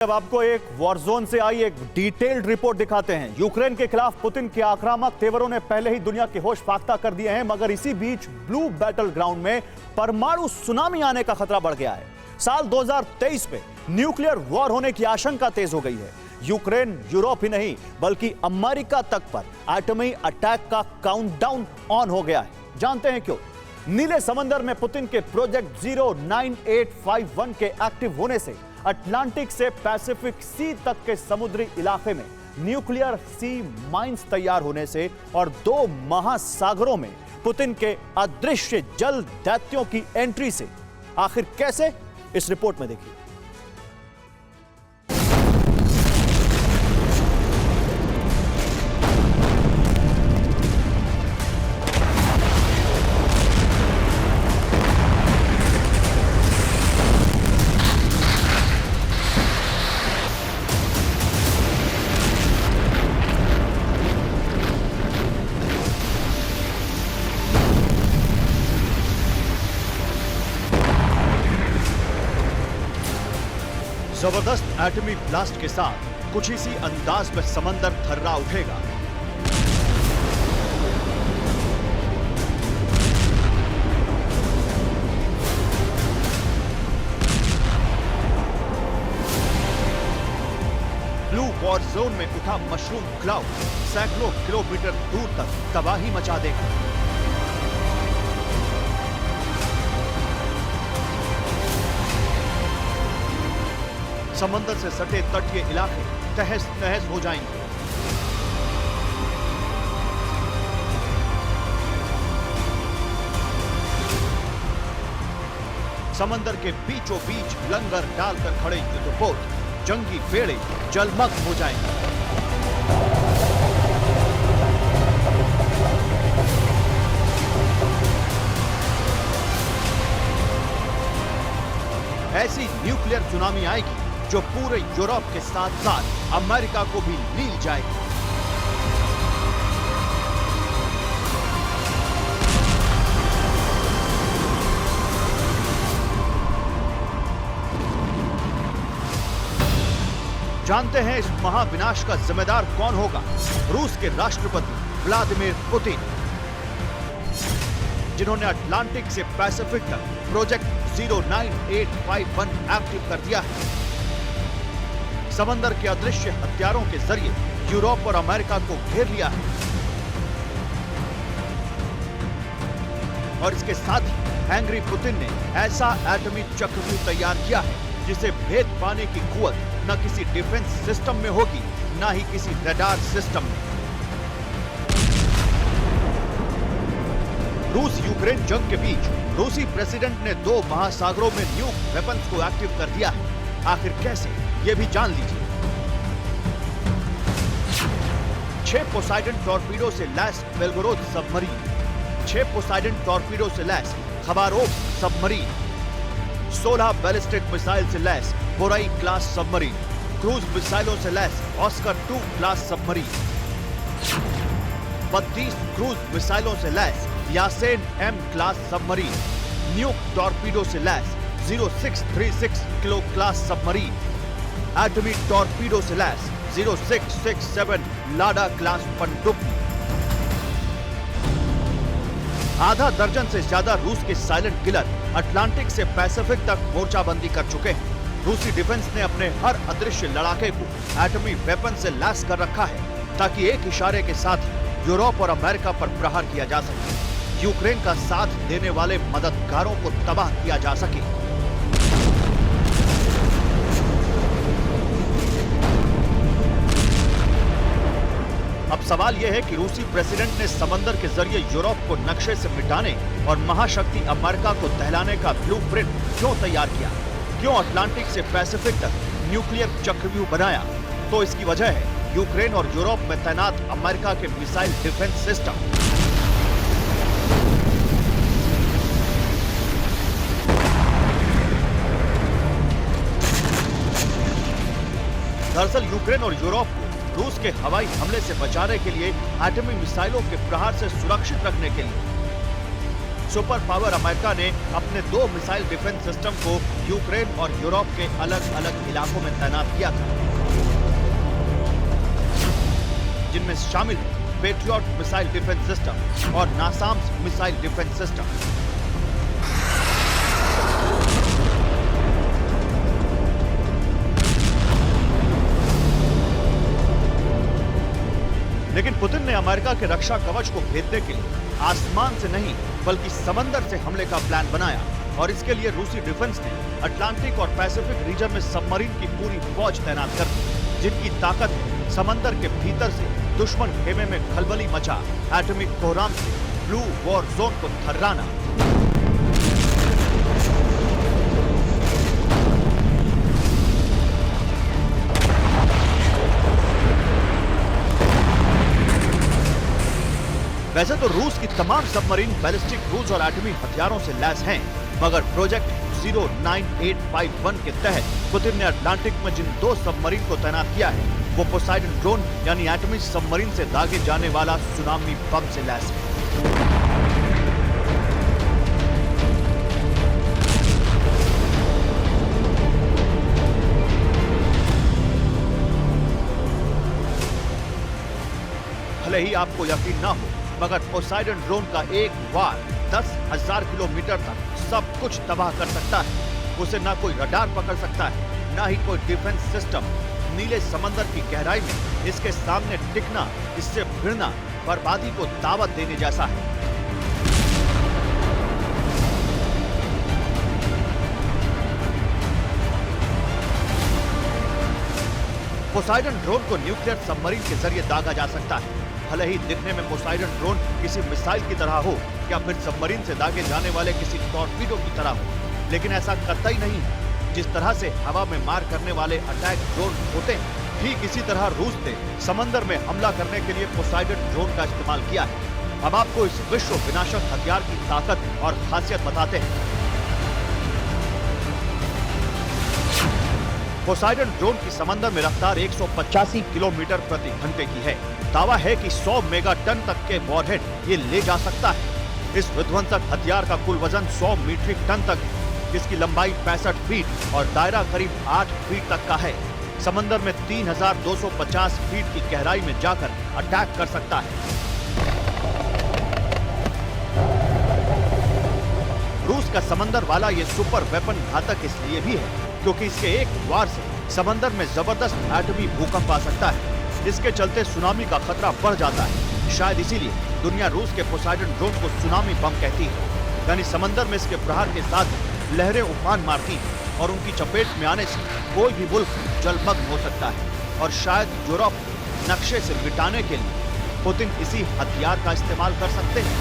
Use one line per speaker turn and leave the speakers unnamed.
अब आपको एक वॉर जोन से आई एक डिटेल्ड रिपोर्ट दिखाते हैं। यूक्रेन के खिलाफ पुतिन के आक्रामक तेवरों ने पहले ही दुनिया के होश फाख्ता कर दिए हैं, मगर इसी बीच ब्लू बैटल ग्राउंड में परमाणु सुनामी आने का खतरा बढ़ गया है। साल 2023 में न्यूक्लियर वॉर होने की आशंका तेज हो गई है। यूक्रेन यूरोप ही नहीं बल्कि अमेरिका तक पर एटमी अटैक का काउंटडाउन ऑन हो गया है। जानते हैं क्यों? नीले समंदर में पुतिन के प्रोजेक्ट 09851 के एक्टिव होने से अटलांटिक से पैसिफिक सी तक के समुद्री इलाके में न्यूक्लियर सी माइंस तैयार होने से और दो महासागरों में पुतिन के अदृश्य जल दैत्यों की एंट्री से आखिर कैसे, इस रिपोर्ट में देखिए। जबरदस्त एटमी ब्लास्ट के साथ कुछ इसी अंदाज में समंदर थर्रा उठेगा। ब्लू वॉर जोन में उठा मशरूम क्लाउड सैकड़ों किलोमीटर दूर तक तबाही मचा देगा। समंदर से सटे तटीय इलाके तहस नहस हो जाएंगे। समंदर के बीचों बीच लंगर डालकर खड़े युद्धपोत जंगी बेड़े जलमग्न हो जाएंगे। ऐसी न्यूक्लियर सुनामी आएगी जो पूरे यूरोप के साथ साथ अमेरिका को भी लील जाएगी। जानते हैं इस महाविनाश का जिम्मेदार कौन होगा? रूस के राष्ट्रपति व्लादिमीर पुतिन, जिन्होंने अटलांटिक से पैसिफिक तक प्रोजेक्ट 09851 एक्टिव कर दिया है। समंदर के अदृश्य हथियारों के जरिए यूरोप और अमेरिका को घेर लिया है और इसके साथ ही एंग्री पुतिन ने ऐसा एटमी चक्रव्यूह तैयार किया है जिसे भेद पाने की कुवत न किसी डिफेंस सिस्टम में होगी, न ही किसी रडार सिस्टम में। रूस यूक्रेन जंग के बीच रूसी प्रेसिडेंट ने दो महासागरों में न्यूक वेपन्स को एक्टिव कर दिया है। आखिर कैसे, ये भी जान लीजिए। 6 पोसाइडन टॉर्पीडो से लैस बेलगोरोद सबमरीन, 6 पोसाइडन टॉर्पीडो से लैस खबारोव सबमरीन, 16 बैलिस्टिक मिसाइल से लैस बोराई क्लास सबमरीन, क्रूज मिसाइलों से लैस ऑस्कर 2 क्लास सबमरीन, 32 क्रूज मिसाइलों से लैस Yasen M class submarine, nuke torpedo से लैस 0636 किलो क्लास सबमरीन, एटमी टॉर्पीडो से लैस 0667 लाडा क्लास पनडुब्बी। आधा दर्जन से ज्यादा रूस के साइलेंट किलर अटलांटिक से पैसिफिक तक मोर्चाबंदी कर चुके हैं। रूसी डिफेंस ने अपने हर अदृश्य लड़ाके को एटमी वेपन से लैस कर रखा है ताकि एक इशारे के साथ ही यूरोप और अमेरिका पर प्रहार किया जा सके, यूक्रेन का साथ देने वाले मददगारों को तबाह किया जा सके। अब सवाल यह है कि रूसी प्रेसिडेंट ने समंदर के जरिए यूरोप को नक्शे से मिटाने और महाशक्ति अमेरिका को दहलाने का ब्लूप्रिंट क्यों तैयार किया? क्यों अटलांटिक से पैसिफिक तक न्यूक्लियर चक्रव्यूह बनाया? तो इसकी वजह है यूक्रेन और यूरोप में तैनात अमेरिका के मिसाइल डिफेंस सिस्टम। दरअसल यूक्रेन और यूरोप को रूस के हवाई हमले से बचाने के लिए एटमी मिसाइलों के प्रहार से सुरक्षित रखने के लिए सुपर पावर अमेरिका ने अपने 2 मिसाइल डिफेंस सिस्टम को यूक्रेन और यूरोप के अलग अलग इलाकों में तैनात किया था, जिनमें शामिल है पेट्रियट मिसाइल डिफेंस सिस्टम और नासाम्स मिसाइल डिफेंस सिस्टम। लेकिन पुतिन ने अमेरिका के रक्षा कवच को भेदने के लिए आसमान से नहीं बल्कि समंदर से हमले का प्लान बनाया और इसके लिए रूसी डिफेंस ने अटलांटिक और पैसिफिक रीजन में सबमरीन की पूरी फौज तैनात कर दी, जिनकी ताकत है समंदर के भीतर से दुश्मन खेमे में खलबली मचा एटॉमिक कोहराम से ब्लू वॉर जोन को थर्राना। वैसे तो रूस की तमाम सबमरीन बैलिस्टिक क्रूज और एटमी हथियारों से लैस हैं, मगर प्रोजेक्ट 09851 के तहत पुतिन ने अटलांटिक में जिन 2 सबमरीन को तैनात किया है वो पोसाइडन ड्रोन यानी एटमी सबमरीन से दागे जाने वाला सुनामी बम से लैस है। भले ही आपको यकीन ना हो, मगर पोसाइडन ड्रोन का एक वार 10,000 किलोमीटर तक सब कुछ तबाह कर सकता है। उसे ना कोई रडार पकड़ सकता है, ना ही कोई डिफेंस सिस्टम। नीले समंदर की गहराई में इसके सामने टिकना, इससे भिड़ना बर्बादी को दावत देने जैसा है। पोसाइडन ड्रोन को न्यूक्लियर सबमरीन के जरिए दागा जा सकता है। भले ही दिखने में पोसाइडन ड्रोन किसी मिसाइल की तरह हो या फिर सबमरीन से दागे जाने वाले किसी टॉर्पीडो की तरह हो, लेकिन ऐसा कतई नहीं है। जिस तरह से हवा में मार करने वाले अटैक ड्रोन होते हैं, ठीक इसी तरह रूस ने समंदर में हमला करने के लिए पोसाइडन ड्रोन का इस्तेमाल किया है। अब आपको इस विश्व विनाशक हथियार की ताकत और खासियत बताते हैं। पोसाइडन ड्रोन की समंदर में रफ्तार 185 किलोमीटर प्रति घंटे की है। दावा है कि 100 मेगा टन तक के वॉरहेड ये ले जा सकता है। इस विध्वंसक हथियार का कुल वजन 100 मीट्रिक टन तक है। इसकी लंबाई 65 फीट और दायरा करीब 8 फीट तक का है। समंदर में 3250 फीट की गहराई में जाकर अटैक कर सकता है। रूस का समंदर वाला ये सुपर वेपन घातक इसलिए भी है क्योंकि इसके एक वार से समंदर में जबरदस्त एटमी भूकंप आ सकता है। इसके चलते सुनामी का खतरा बढ़ जाता है। शायद इसीलिए दुनिया रूस के पोसाइडन ड्रोन को सुनामी बम कहती है, यानी समंदर में इसके प्रहार के साथ लहरें उफान मारती हैं और उनकी चपेट में आने से कोई भी मुल्क जलमग्न हो सकता है। और शायद यूरोप नक्शे से मिटाने के लिए पुतिन इसी हथियार का इस्तेमाल कर सकते हैं।